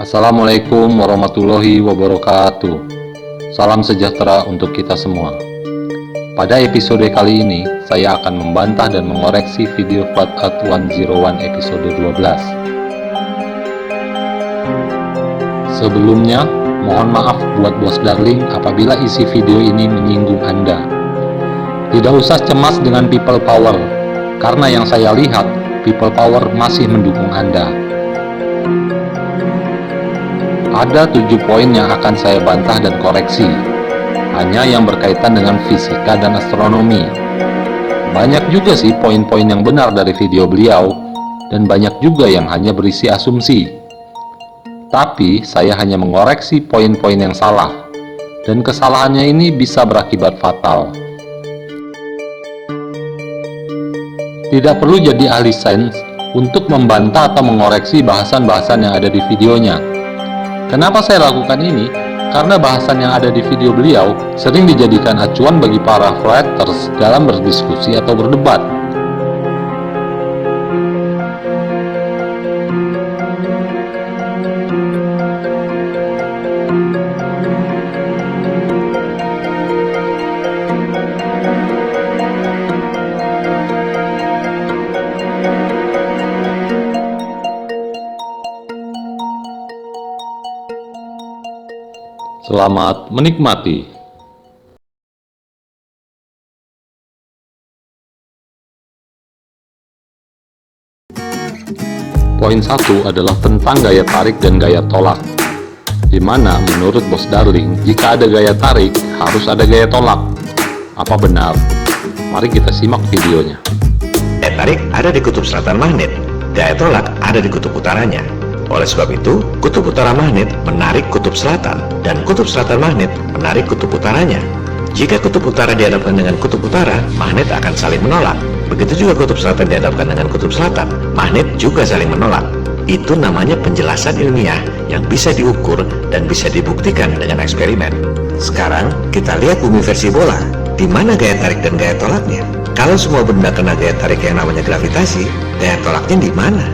Assalamualaikum warahmatullahi wabarakatuh. Salam sejahtera untuk kita semua. Pada episode kali ini, saya akan membantah dan mengoreksi video Flat-Earth 101 episode 12. Sebelumnya, mohon maaf buat bos darling apabila isi video ini menyinggung Anda. Tidak usah cemas dengan people power, karena yang saya lihat, people power masih mendukung Anda. Ada 7 poin yang akan saya bantah dan koreksi, hanya yang berkaitan dengan fisika dan astronomi. Banyak juga sih poin-poin yang benar dari video beliau, dan banyak juga yang hanya berisi asumsi. Tapi saya hanya mengoreksi poin-poin yang salah, dan kesalahannya ini bisa berakibat fatal. Tidak perlu jadi ahli sains untuk membantah atau mengoreksi bahasan-bahasan yang ada di videonya. Kenapa saya lakukan ini? Karena bahasan yang ada di video beliau sering dijadikan acuan bagi para flaters dalam berdiskusi atau berdebat. Selamat menikmati. Poin 1 adalah tentang gaya tarik dan gaya tolak, di mana menurut bos darling, jika ada gaya tarik, harus ada gaya tolak. Apa benar? Mari kita simak videonya. Gaya tarik ada di kutub selatan magnet, gaya tolak ada di kutub utaranya. Oleh sebab itu, kutub utara magnet menarik kutub selatan, dan kutub selatan magnet menarik kutub utaranya. Jika kutub utara dihadapkan dengan kutub utara, magnet akan saling menolak. Begitu juga kutub selatan dihadapkan dengan kutub selatan, magnet juga saling menolak. Itu namanya penjelasan ilmiah yang bisa diukur dan bisa dibuktikan dengan eksperimen. Sekarang, kita lihat bumi versi bola. Di mana gaya tarik dan gaya tolaknya? Kalau semua benda kena gaya tarik yang namanya gravitasi, gaya tolaknya di mana?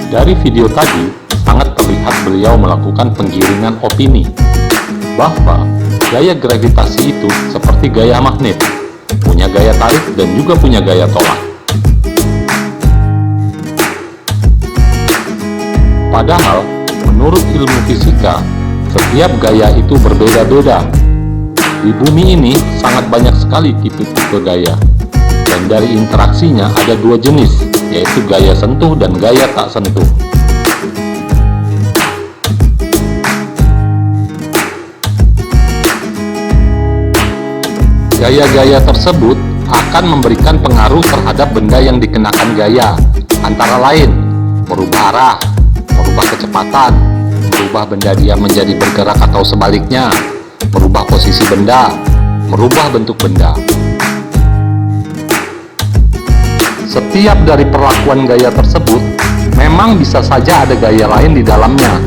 Dari video tadi, sangat terlihat beliau melakukan penggiringan opini bahwa gaya gravitasi itu seperti gaya magnet, punya gaya tarik dan juga punya gaya tolak. Padahal, menurut ilmu fisika, setiap gaya itu berbeda-beda. Di bumi ini sangat banyak sekali tipe-tipe gaya, dan dari interaksinya ada 2 jenis, yaitu gaya sentuh dan gaya tak sentuh. Gaya-gaya tersebut akan memberikan pengaruh terhadap benda yang dikenakan gaya, antara lain merubah arah, merubah kecepatan, merubah benda dia menjadi bergerak atau sebaliknya, merubah posisi benda, merubah bentuk benda. Setiap dari perlakuan gaya tersebut memang bisa saja ada gaya lain di dalamnya,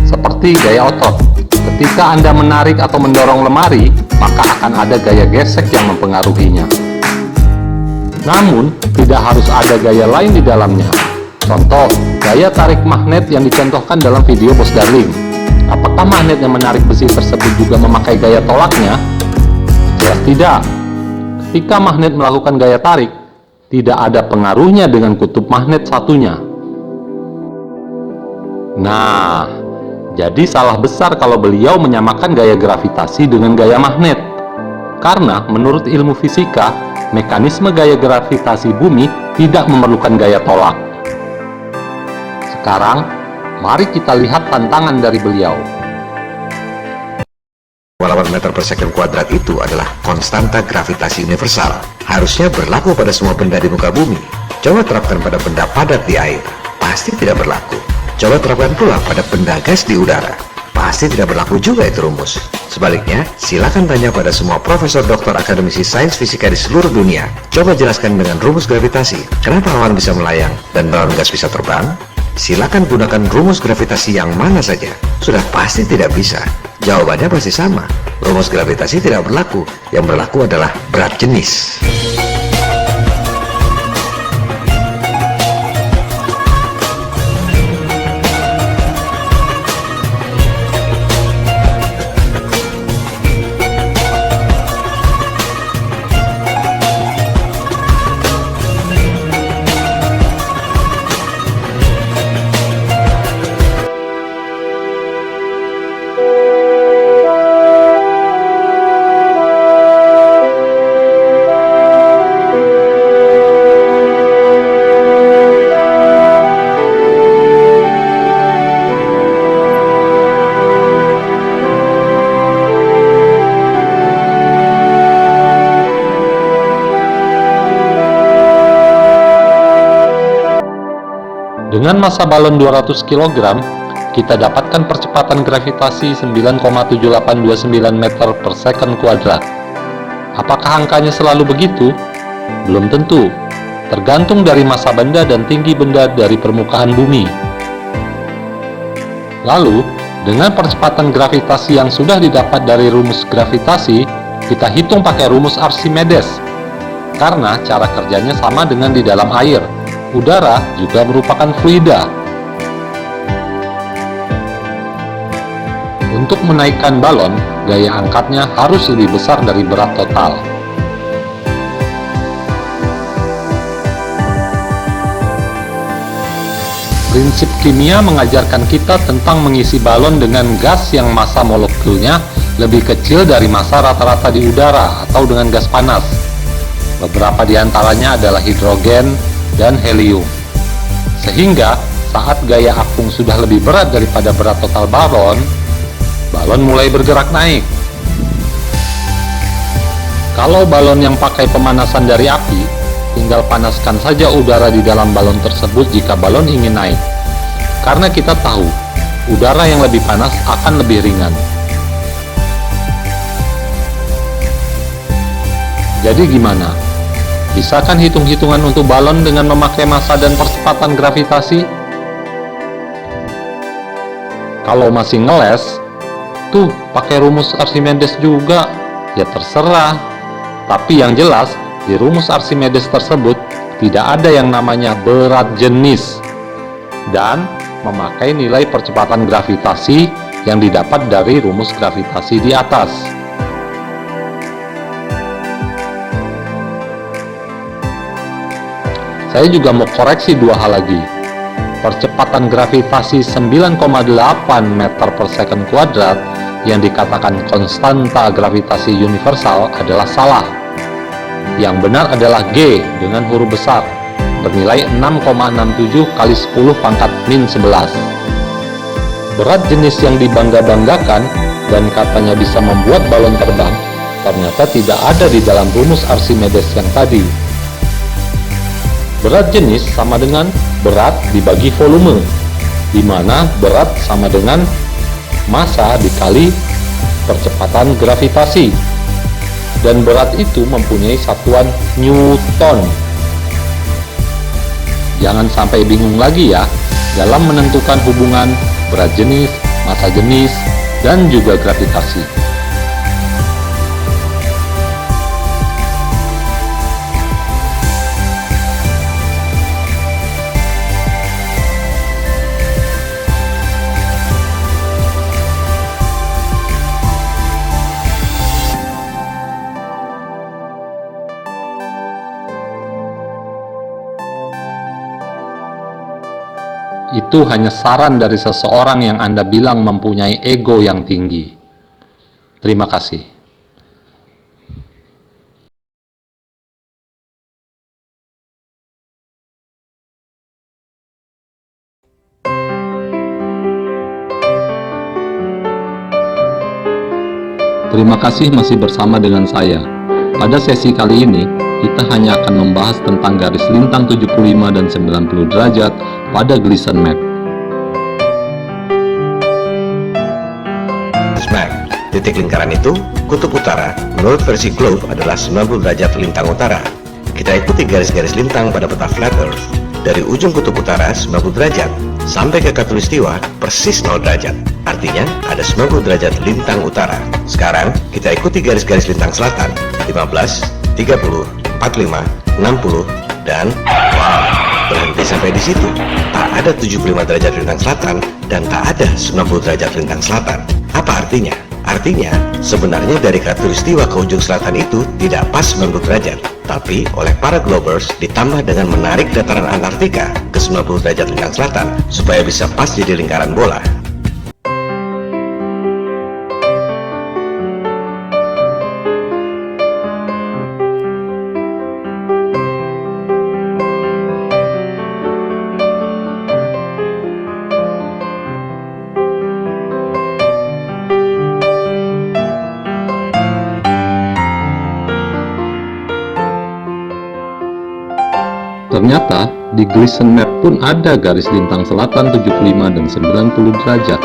seperti gaya otot. Ketika Anda menarik atau mendorong lemari, maka akan ada gaya gesek yang mempengaruhinya. Namun, tidak harus ada gaya lain di dalamnya. Contoh, gaya tarik magnet yang dicontohkan dalam video bos darling. Apakah magnet yang menarik besi tersebut juga memakai gaya tolaknya? Jelas tidak. Ketika magnet melakukan gaya tarik, tidak ada pengaruhnya dengan kutub magnet satunya. Nah, jadi salah besar kalau beliau menyamakan gaya gravitasi dengan gaya magnet. Karena menurut ilmu fisika, mekanisme gaya gravitasi bumi tidak memerlukan gaya tolak. Sekarang, mari kita lihat tantangan dari beliau. 8 meter per second kuadrat itu adalah konstanta gravitasi universal. Harusnya berlaku pada semua benda di muka bumi. Coba terapkan pada benda padat di air, pasti tidak berlaku. Coba terapkan pula pada benda gas di udara, pasti tidak berlaku juga itu rumus. Sebaliknya, silakan tanya pada semua profesor, doktor, akademisi sains fisika di seluruh dunia. Coba jelaskan dengan rumus gravitasi, kenapa awan bisa melayang dan balon gas bisa terbang? Silakan gunakan rumus gravitasi yang mana saja, sudah pasti tidak bisa. Jawabannya pasti sama. Rumus gravitasi tidak berlaku. Yang berlaku adalah berat jenis. Dengan massa balon 200 kg, kita dapatkan percepatan gravitasi 9,7829 meter per second kuadrat. Apakah angkanya selalu begitu? Belum tentu, tergantung dari massa benda dan tinggi benda dari permukaan bumi. Lalu, dengan percepatan gravitasi yang sudah didapat dari rumus gravitasi, kita hitung pakai rumus Archimedes. Karena cara kerjanya sama dengan di dalam air, udara juga merupakan fluida. Untuk menaikkan balon, gaya angkatnya harus lebih besar dari berat total. Prinsip kimia mengajarkan kita tentang mengisi balon dengan gas yang massa molekulnya lebih kecil dari massa rata-rata di udara atau dengan gas panas. Beberapa di antaranya adalah hidrogen dan helium. Sehingga saat gaya apung sudah lebih berat daripada berat total balon, balon mulai bergerak naik. Kalau balon yang pakai pemanasan dari api, tinggal panaskan saja udara di dalam balon tersebut jika balon ingin naik. Karena kita tahu, udara yang lebih panas akan lebih ringan. Jadi gimana? Bisakah hitung-hitungan untuk balon dengan memakai massa dan percepatan gravitasi? Kalau masih ngeles, tuh pakai rumus Archimedes juga, ya terserah. Tapi yang jelas, di rumus Archimedes tersebut tidak ada yang namanya berat jenis dan memakai nilai percepatan gravitasi yang didapat dari rumus gravitasi di atas. Saya juga mau koreksi dua hal lagi. Percepatan gravitasi 9,8 meter per second kuadrat yang dikatakan konstanta gravitasi universal adalah salah. Yang benar adalah G dengan huruf besar, bernilai 6,67 kali 10 pangkat min 11. Berat jenis yang dibangga-banggakan dan katanya bisa membuat balon terbang, ternyata tidak ada di dalam rumus Archimedes yang tadi. Berat jenis sama dengan berat dibagi volume, di mana berat sama dengan massa dikali percepatan gravitasi. Dan berat itu mempunyai satuan Newton. Jangan sampai bingung lagi ya dalam menentukan hubungan berat jenis, massa jenis, dan juga gravitasi. Itu hanya saran dari seseorang yang Anda bilang mempunyai ego yang tinggi. Terima kasih. Terima kasih masih bersama dengan saya. Pada sesi kali ini, kita hanya akan membahas tentang garis lintang 75 dan 90 derajat pada Gleason map. Map, titik lingkaran itu, kutub utara, menurut versi globe adalah 90 derajat lintang utara. Kita ikuti garis-garis lintang pada peta flat earth. Dari ujung kutub utara 90 derajat, sampai ke khatulistiwa persis 0 derajat. Artinya, ada 90 derajat lintang utara. Sekarang, kita ikuti garis-garis lintang selatan, 15, 30, 45, 60, dan wow, berhenti sampai di situ. Tak ada 75 derajat lintang selatan dan tak ada 90 derajat lintang selatan. Apa artinya? Artinya, sebenarnya dari khatulistiwa ke ujung selatan itu tidak pas 90 derajat. Tapi oleh para globers ditambah dengan menarik dataran Antartika ke 90 derajat lintang selatan supaya bisa pas jadi lingkaran bola. Ternyata di Gleason Map pun ada garis lintang selatan 75 dan 90 derajat.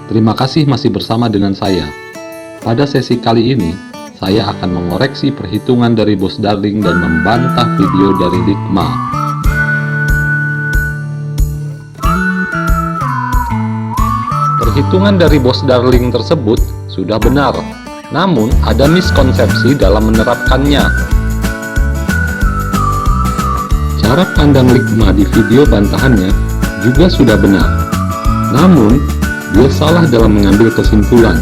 Terima kasih masih bersama dengan saya. Pada sesi kali ini, saya akan mengoreksi perhitungan dari Bos Darling dan membantah video dari Ligma. Perhitungan dari Bos Darling tersebut sudah benar, namun ada miskonsepsi dalam menerapkannya. Cara pandang Ligma di video bantahannya juga sudah benar, namun dia salah dalam mengambil kesimpulan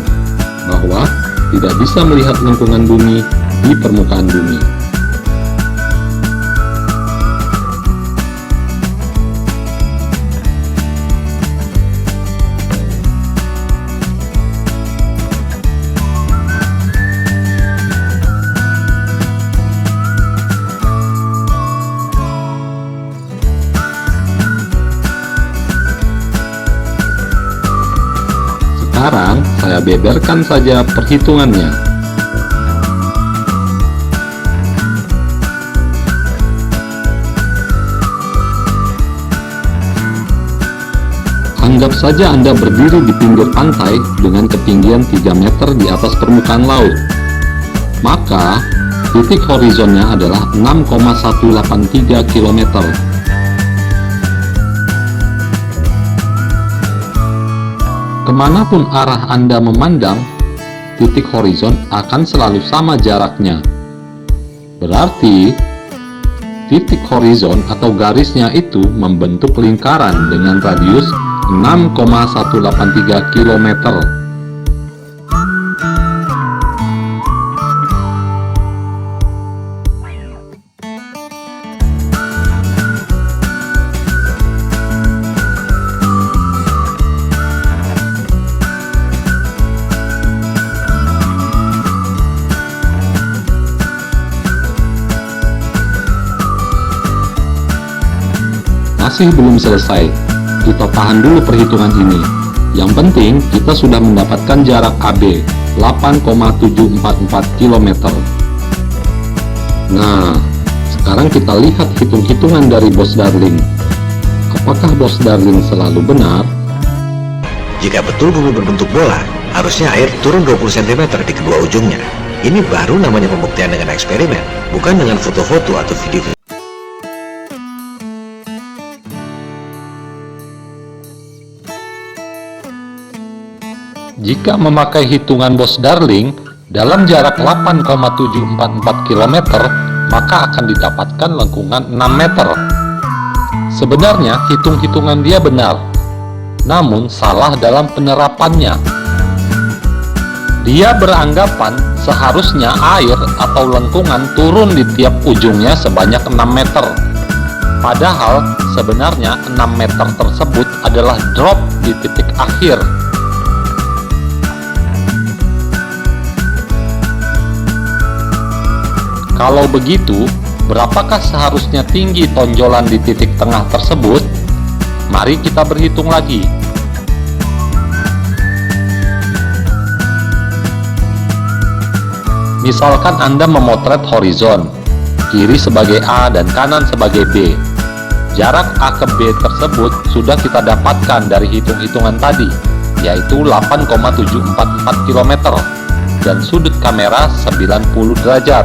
bahwa tidak bisa melihat lengkungan bumi di permukaan bumi. Sekarang saya beberkan saja perhitungannya. Anggap saja Anda berdiri di pinggir pantai dengan ketinggian 3 meter di atas permukaan laut. Maka, titik horizonnya adalah 6,183 km. Kemanapun arah Anda memandang, titik horizon akan selalu sama jaraknya. Berarti, titik horizon atau garisnya itu membentuk lingkaran dengan radius 6,183 km. Masih belum selesai, kita tahan dulu perhitungan ini. Yang penting kita sudah mendapatkan jarak AB 8,744 km. Nah, sekarang kita lihat hitung-hitungan dari Bos Darling. Apakah Bos Darling selalu benar? Jika betul bumi berbentuk bola, harusnya air turun 20 cm di kedua ujungnya. Ini baru namanya pembuktian dengan eksperimen, bukan dengan foto-foto atau video. Jika memakai hitungan Bos Darling dalam jarak 8,744 km, maka akan didapatkan lengkungan 6 meter. Sebenarnya hitung-hitungan dia benar, namun salah dalam penerapannya. Dia beranggapan seharusnya air atau lengkungan turun di tiap ujungnya sebanyak 6 meter. Padahal sebenarnya 6 meter tersebut adalah drop di titik akhir. Kalau begitu, berapakah seharusnya tinggi tonjolan di titik tengah tersebut? Mari kita berhitung lagi. Misalkan Anda memotret horizon, kiri sebagai A dan kanan sebagai B. Jarak A ke B tersebut sudah kita dapatkan dari hitung-hitungan tadi, yaitu 8,744 km dan sudut kamera 90 derajat.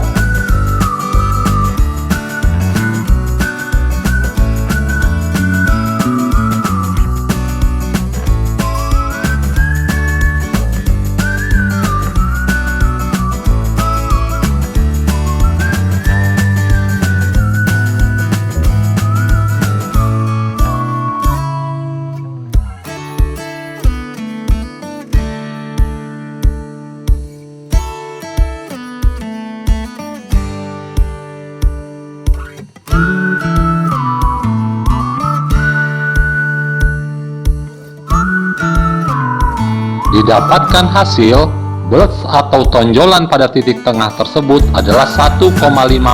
Didapatkan hasil, berth atau tonjolan pada titik tengah tersebut adalah 1,5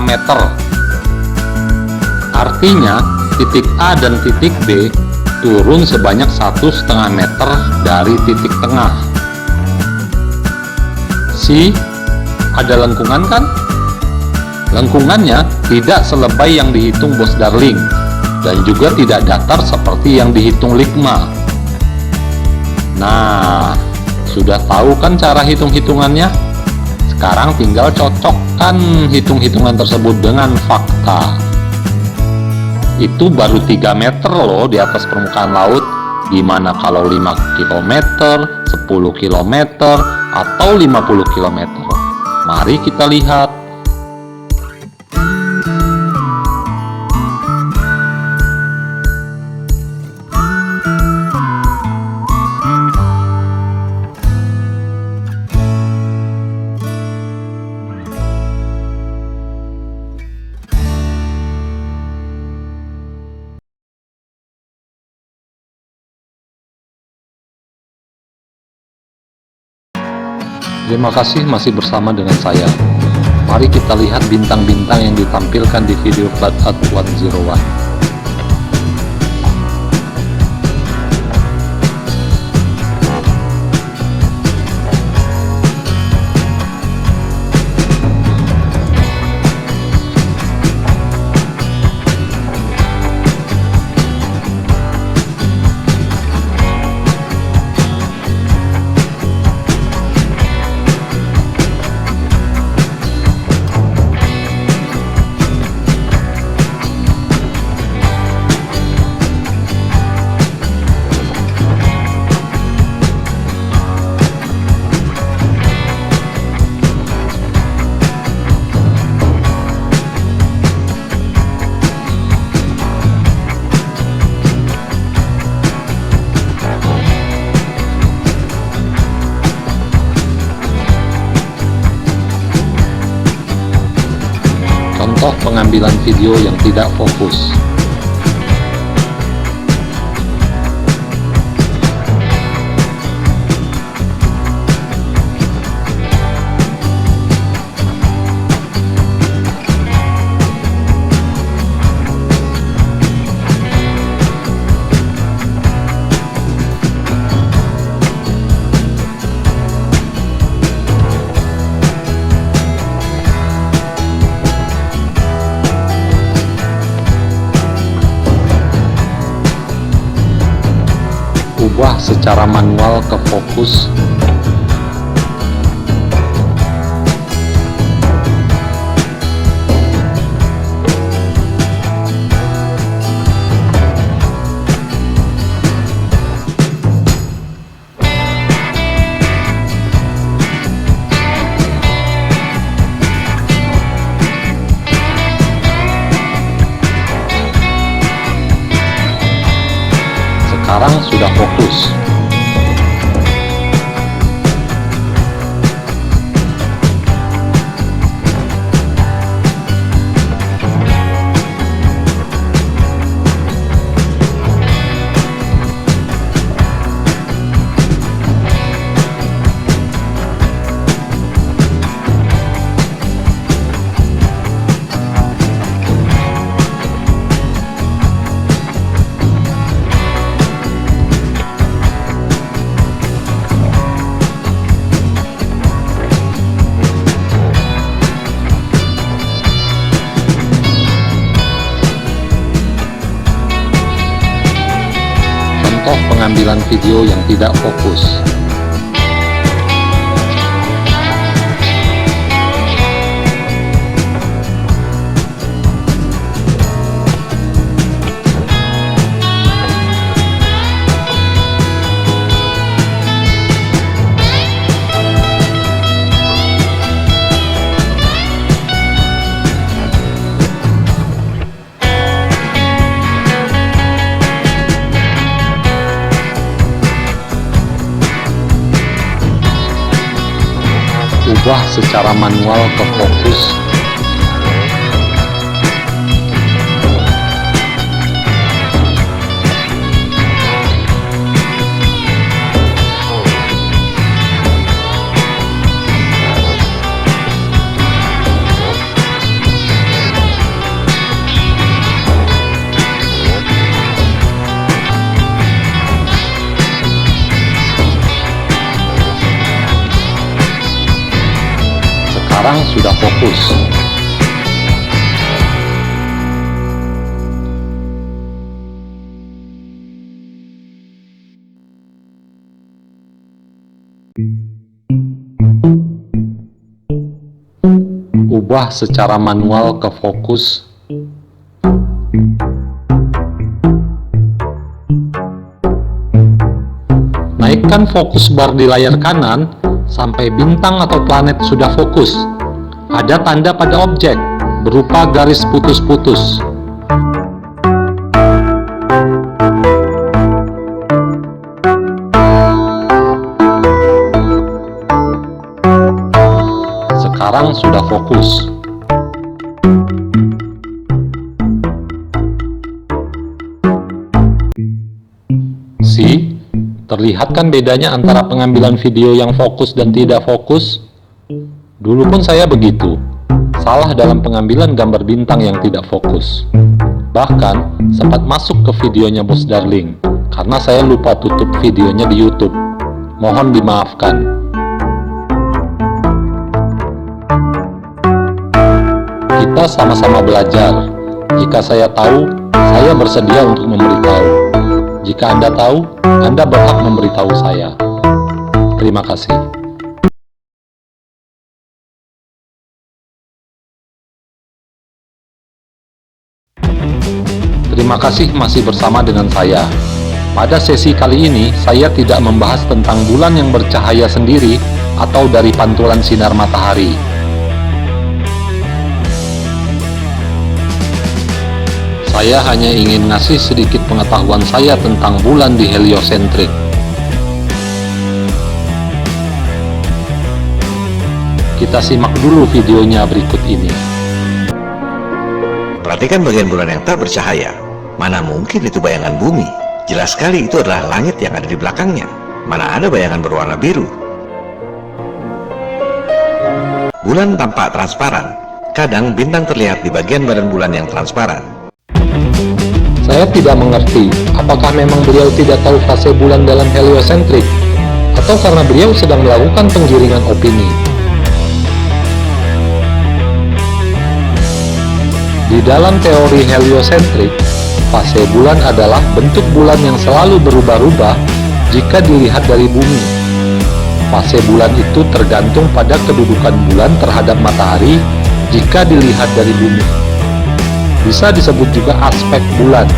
meter. Artinya, titik A dan titik B turun sebanyak 1,5 meter dari titik tengah. Ada lengkungan kan? Lengkungannya tidak selebay yang dihitung Bos Darling dan juga tidak datar seperti yang dihitung Ligma. Nah, sudah tahu kan cara hitung-hitungannya? Sekarang tinggal cocokkan hitung-hitungan tersebut dengan fakta. Itu baru 3 meter loh di atas permukaan laut. Gimana kalau 5 km, 10 km, atau 50 km? Mari kita lihat. Terima kasih masih bersama dengan saya. Mari kita lihat bintang-bintang yang ditampilkan di video Flat Earth 101. Contoh pengambilan video yang tidak fokus. Ubah secara manual ke fokus. Sekarang sudah fokus. Contoh pengambilan video yang tidak fokus. Ubah secara manual ke fokus. sudah fokus. Ubah secara manual ke fokus. Naikkan fokus bar di layar kanan sampai bintang atau planet sudah fokus. Ada tanda pada objek berupa garis putus-putus. Sekarang sudah fokus. Terlihat kan bedanya antara pengambilan video yang fokus dan tidak fokus? Dulu pun saya begitu. Salah dalam pengambilan gambar bintang yang tidak fokus. Bahkan, sempat masuk ke videonya Bos Darling, karena saya lupa tutup videonya di YouTube. Mohon dimaafkan. Kita sama-sama belajar. Jika saya tahu, saya bersedia untuk memberitahu. Jika Anda tahu, Anda berhak memberitahu saya. Terima kasih. Terima kasih masih bersama dengan saya. Pada sesi kali ini, saya tidak membahas tentang bulan yang bercahaya sendiri atau dari pantulan sinar matahari. Saya hanya ingin ngasih sedikit pengetahuan saya tentang bulan di heliosentrik. Kita simak dulu videonya berikut ini. Perhatikan bagian bulan yang tak bercahaya. Mana mungkin itu bayangan bumi? Jelas sekali itu adalah langit yang ada di belakangnya. Mana ada bayangan berwarna biru? Bulan tampak transparan. Kadang bintang terlihat di bagian badan bulan yang transparan. Saya tidak mengerti, apakah memang beliau tidak tahu fase bulan dalam heliosentrik, atau karena beliau sedang melakukan penggiringan opini. Di dalam teori heliosentrik, fase bulan adalah bentuk bulan yang selalu berubah-ubah jika dilihat dari bumi. Fase bulan itu tergantung pada kedudukan bulan terhadap matahari jika dilihat dari bumi. Bisa disebut juga aspek bulan.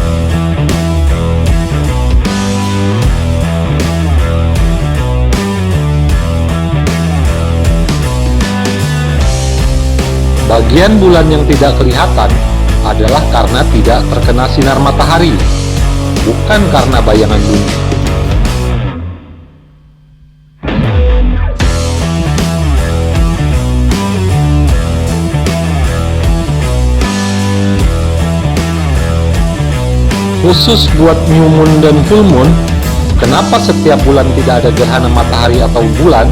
Bagian bulan yang tidak kelihatan adalah karena tidak terkena sinar matahari, bukan karena bayangan bumi. Khusus buat new moon dan full moon, kenapa setiap bulan tidak ada gerhana matahari atau bulan?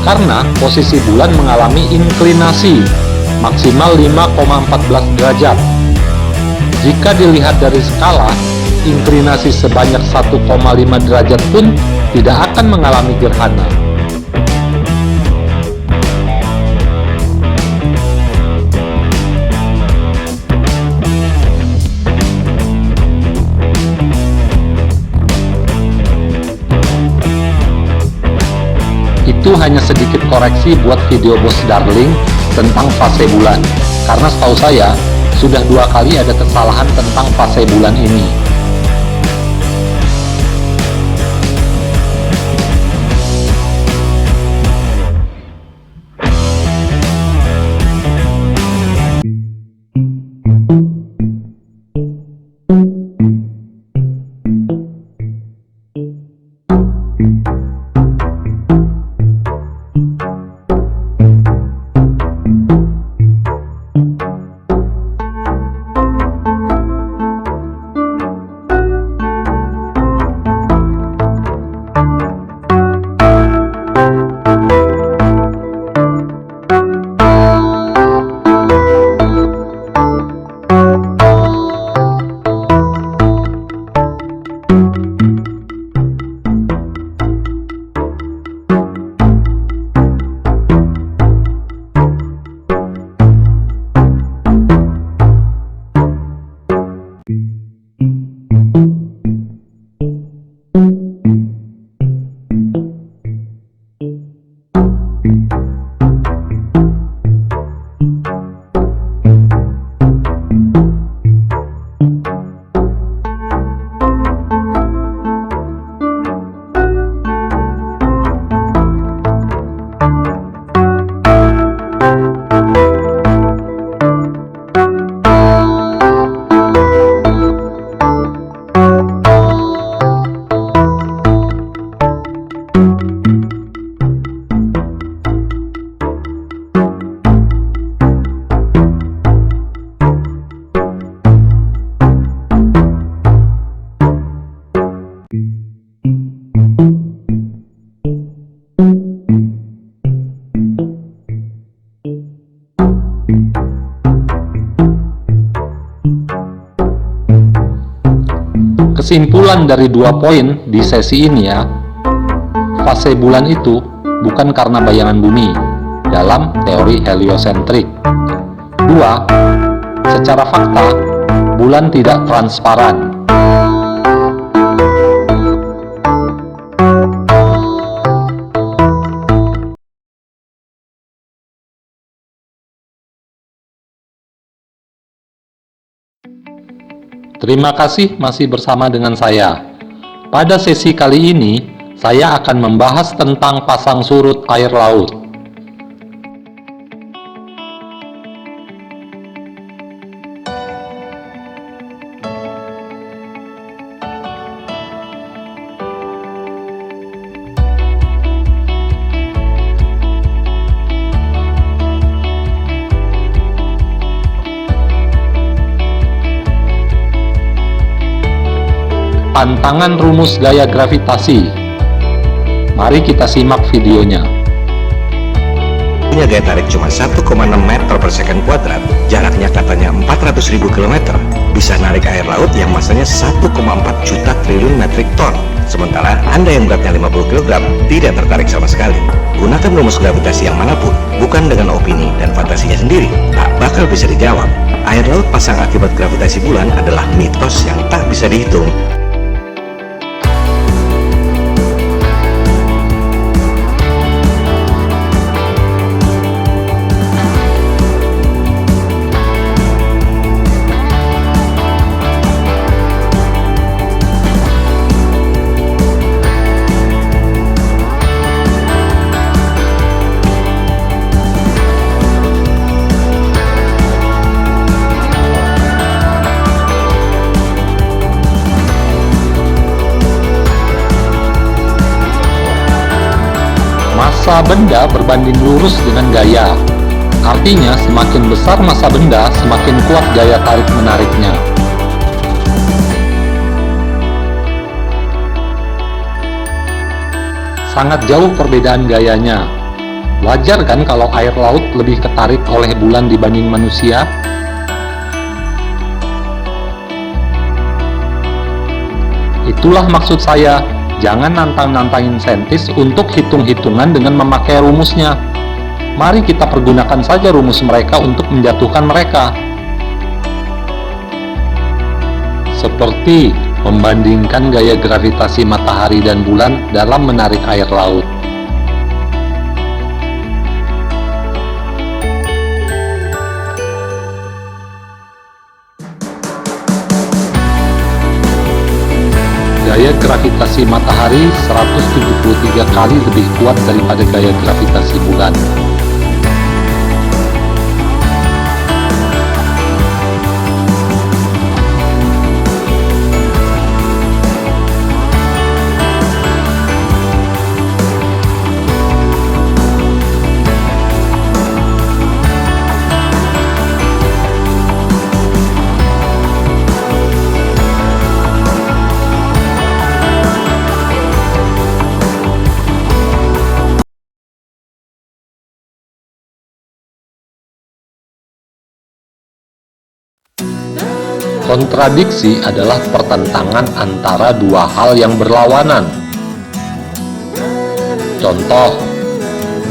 Karena posisi bulan mengalami inklinasi maksimal 5,14 derajat. Jika dilihat dari skala, inklinasi sebanyak 1,5 derajat pun tidak akan mengalami gerhana. Itu hanya sedikit koreksi buat video Bos Darling tentang fase bulan, karena setahu saya sudah 2 kali ada kesalahan tentang fase bulan ini. Kesimpulan dari 2 poin di sesi ini ya, fase bulan itu bukan karena bayangan bumi dalam teori heliosentrik. 2. Secara fakta, bulan tidak transparan. Terima kasih masih bersama dengan saya. Pada sesi kali ini, saya akan membahas tentang pasang surut air laut. Pantangan rumus gaya gravitasi. Mari kita simak videonya. Punya gaya tarik cuma 1,6 meter per second kuadrat, jaraknya katanya 400.000 km, bisa narik air laut yang masanya 1,4 juta triliun metrik ton. Sementara Anda yang beratnya 50 kg tidak tertarik sama sekali. Gunakan rumus gravitasi yang manapun, bukan dengan opini dan fantasinya sendiri, tak bakal bisa dijawab. Air laut pasang akibat gravitasi bulan adalah mitos yang tak bisa dihitung. Massa benda berbanding lurus dengan gaya. Artinya, semakin besar massa benda, semakin kuat gaya tarik-menariknya. Sangat jauh perbedaan gayanya. Wajar kan kalau air laut lebih ketarik oleh bulan dibanding manusia? Itulah maksud saya. Jangan nantang-nantangin saintis untuk hitung-hitungan dengan memakai rumusnya. Mari kita pergunakan saja rumus mereka untuk menjatuhkan mereka. Seperti membandingkan gaya gravitasi matahari dan bulan dalam menarik air laut. Gaya gravitasi matahari 173 kali lebih kuat daripada gaya gravitasi bulan. Kontradiksi adalah pertentangan antara dua hal yang berlawanan. Contoh,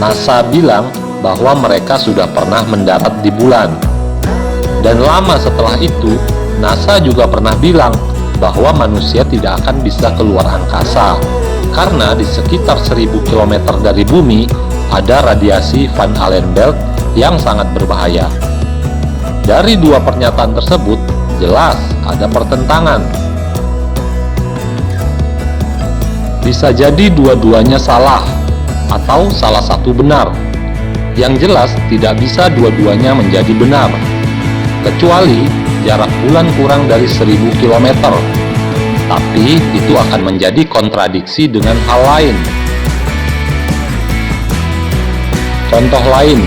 NASA bilang bahwa mereka sudah pernah mendarat di bulan. Dan lama setelah itu, NASA juga pernah bilang bahwa manusia tidak akan bisa keluar angkasa karena di sekitar 1000 km dari bumi ada radiasi Van Allen Belt yang sangat berbahaya. Dari dua pernyataan tersebut, jelas ada pertentangan. Bisa jadi dua-duanya salah, atau salah satu benar. Yang jelas tidak bisa dua-duanya menjadi benar, kecuali jarak bulan kurang dari 1000 km. Tapi itu akan menjadi kontradiksi dengan hal lain. Contoh lain,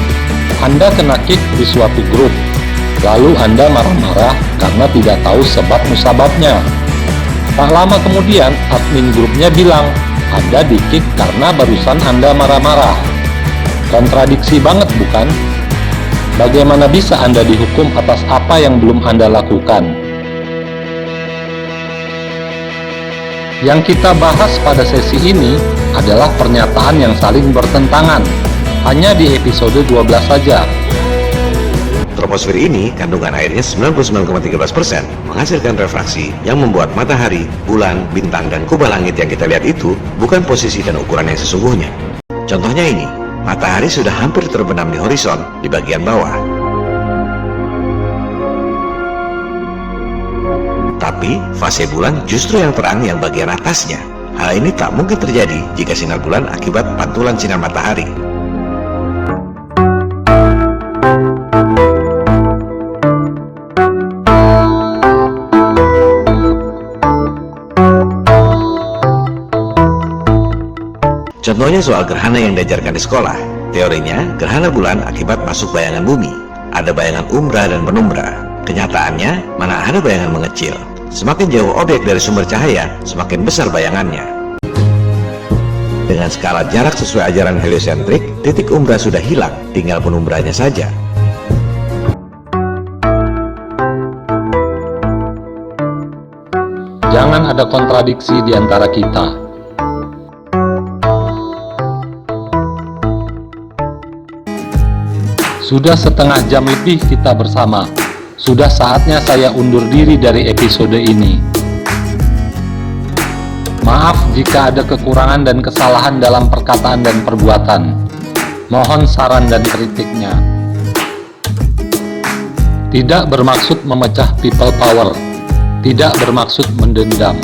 Anda kena kick di suatu grup, lalu Anda marah-marah karena tidak tahu sebab musababnya. Tak lama kemudian, admin grupnya bilang, Anda di-kick karena barusan Anda marah-marah. Kontradiksi banget bukan? Bagaimana bisa Anda dihukum atas apa yang belum Anda lakukan? Yang kita bahas pada sesi ini adalah pernyataan yang saling bertentangan, hanya di episode 12 saja. Troposfer ini kandungan airnya 99,13%, menghasilkan refraksi yang membuat matahari, bulan, bintang, dan kubah langit yang kita lihat itu bukan posisi dan ukuran yang sesungguhnya. Contohnya ini, matahari sudah hampir terbenam di horizon di bagian bawah. Tapi, fase bulan justru yang terang yang bagian atasnya. Hal ini tak mungkin terjadi jika sinar bulan akibat pantulan sinar matahari. Contohnya soal gerhana yang diajarkan di sekolah. Teorinya, gerhana bulan akibat masuk bayangan bumi. Ada bayangan umbra dan penumbra. Kenyataannya, mana ada bayangan mengecil. Semakin jauh objek dari sumber cahaya, semakin besar bayangannya. Dengan skala jarak sesuai ajaran heliosentrik, titik umbra sudah hilang, tinggal penumbranya saja. Jangan ada kontradiksi di antara kita. Sudah setengah jam lebih kita bersama. Sudah saatnya saya undur diri dari episode ini. Maaf jika ada kekurangan dan kesalahan dalam perkataan dan perbuatan. Mohon saran dan kritiknya. Tidak bermaksud memecah people power. Tidak bermaksud mendendam.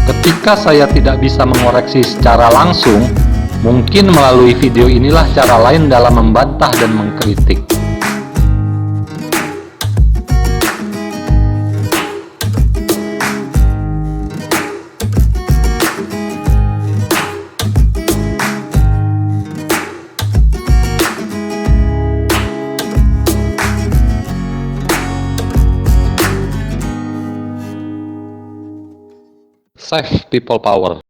Ketika saya tidak bisa mengoreksi secara langsung, mungkin melalui video inilah cara lain dalam membantah dan mengkritik. Save people power.